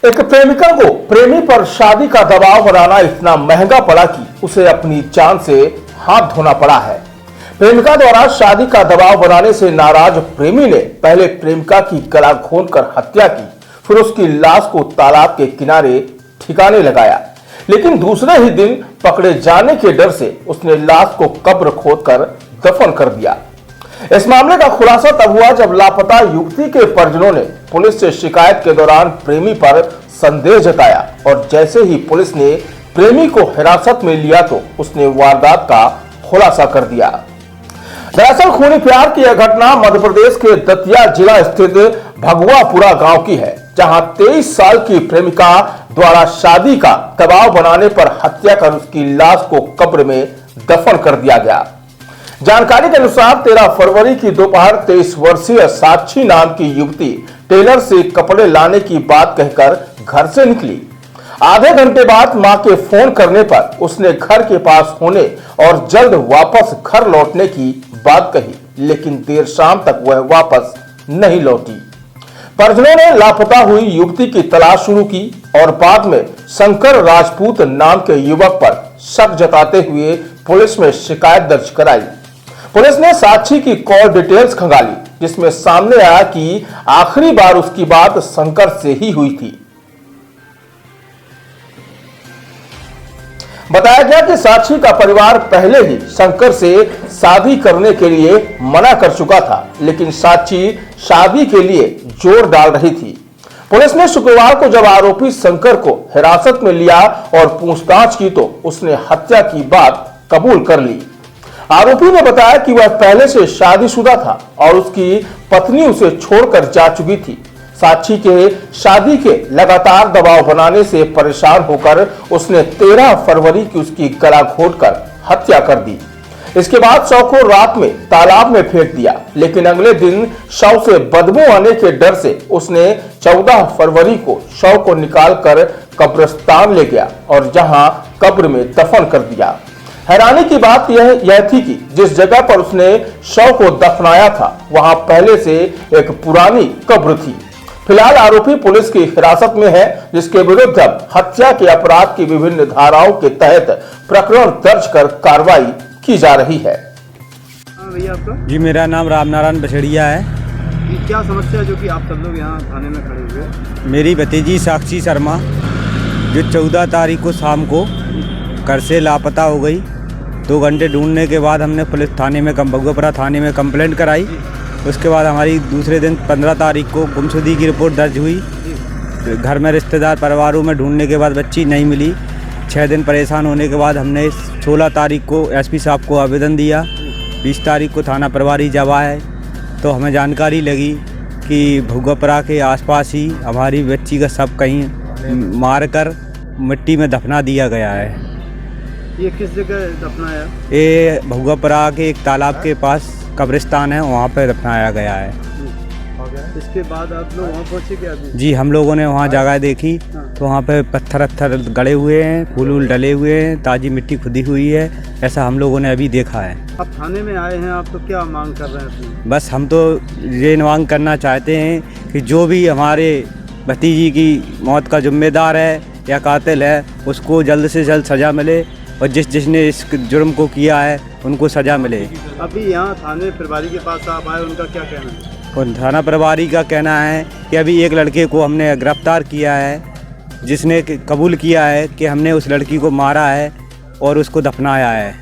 एक प्रेमिका को प्रेमी पर शादी का दबाव बनाना इतना महंगा पड़ा कि उसे अपनी जान से हाथ धोना पड़ा है। प्रेमिका द्वारा शादी का दबाव बनाने से नाराज प्रेमी ने पहले प्रेमिका की गला घोंटकर हत्या की, फिर उसकी लाश को तालाब के किनारे ठिकाने लगाया, लेकिन दूसरे ही दिन पकड़े जाने के डर से उसने लाश को कब्र खोदकर दफन कर दिया। इस मामले का खुलासा तब हुआ जब लापता युवती के परिजनों ने पुलिस से शिकायत के दौरान प्रेमी पर संदेह जताया और जैसे ही पुलिस ने प्रेमी को हिरासत में लिया तो उसने वारदात का खुलासा कर दिया। दरअसल खूनी प्यार की यह घटना मध्य प्रदेश के दतिया जिला स्थित भगवापुरा गांव की है, जहां 23 साल की प्रेमिका द्वारा शादी का दबाव बनाने पर हत्या कर उसकी लाश को कब्र में दफन कर दिया गया। जानकारी के अनुसार 13 फरवरी की दोपहर 23 वर्षीय साक्षी नाम की युवती टेलर से कपड़े लाने की बात कहकर घर से निकली। आधे घंटे बाद मां के फोन करने पर उसने घर के पास होने और जल्द वापस घर लौटने की बात कही, लेकिन देर शाम तक वह वापस नहीं लौटी। परिजनों ने लापता हुई युवती की तलाश शुरू की और बाद में शंकर राजपूत नाम के युवक पर शक जताते हुए पुलिस में शिकायत दर्ज कराई। पुलिस ने साक्षी की कॉल डिटेल्स खंगाली, जिसमें सामने आया कि आखिरी बार उसकी बात शंकर से ही हुई थी। बताया गया कि साक्षी का परिवार पहले ही शंकर से शादी करने के लिए मना कर चुका था, लेकिन साक्षी शादी के लिए जोर डाल रही थी। पुलिस ने शुक्रवार को जब आरोपी शंकर को हिरासत में लिया और पूछताछ की तो उसने हत्या की बात कबूल कर ली। आरोपी ने बताया कि वह पहले से शादीशुदा था और उसकी पत्नी उसे छोड़कर जा चुकी थी। साक्षी के शादी के लगातार दबाव बनाने से परेशान होकर उसने 13 फरवरी की उसकी गला घोंटकर हत्या कर दी। इसके बाद शव को रात में तालाब में फेंक दिया, लेकिन अगले दिन शव से बदबू आने के डर से उसने 14 फरवरी को शव को निकालकर कब्रिस्तान ले गया और जहां कब्र में दफन कर दिया। हैरानी की बात यह थी कि जिस जगह पर उसने शव को दफनाया था वहां पहले से एक पुरानी कब्र थी। फिलहाल आरोपी पुलिस की हिरासत में है, जिसके विरुद्ध अब हत्या के अपराध की विभिन्न धाराओं के तहत प्रकरण दर्ज कर कार्रवाई की जा रही है। भैया आपका? जी मेरा नाम रामनारायण बछड़िया है। ये क्या समस्या है जो कि आप सब लोग यहाँ थाने में खड़े हुए हैं? मेरी भतीजी साक्षी शर्मा जो 14 तारीख को शाम को घर से लापता हो गई। 2 घंटे ढूंढने के बाद हमने पुलिस थाने में भगवापुरा थाने में कंप्लेंट कराई। उसके बाद हमारी दूसरे दिन 15 तारीख को गुमशुदगी की रिपोर्ट दर्ज हुई। घर में रिश्तेदार परिवारों में ढूंढने के बाद बच्ची नहीं मिली। 6 दिन परेशान होने के बाद हमने 16 तारीख को एसपी साहब को आवेदन दिया। 20 तारीख को थाना प्रभारी जब आए तो हमें जानकारी लगी कि भगवापुरा के आसपास ही हमारी बच्ची का शव कहीं मारकर मिट्टी में दफना दिया गया है। ये किस जगह दफनाया? ये भगवापुरा के एक तालाब के पास कब्रिस्तान है, वहाँ पे दफनाया गया है। इसके बाद आप लोग वहाँ पहुँचे क्या? जी हम लोगों ने वहाँ जगह देखी तो वहाँ पे पत्थर गड़े हुए हैं, फूल वूल डले हुए हैं, ताज़ी मिट्टी खुदी हुई है, ऐसा हम लोगों ने अभी देखा है। आप थाने में आए हैं, आप तो क्या मांग कर रहे हैं अपनी? बस हम तो ये मांग करना चाहते हैं कि जो भी हमारे भतीजी की मौत का जिम्मेदार है या कातिल है उसको जल्द से जल्द सज़ा मिले और जिसने इस जुर्म को किया है उनको सज़ा मिले। अभी यहाँ थाने प्रभारी के पास आप आए, उनका क्या कहना है? और थाना प्रभारी का कहना है कि अभी एक लड़के को हमने गिरफ्तार किया है, जिसने कबूल किया है कि हमने उस लड़की को मारा है और उसको दफनाया है।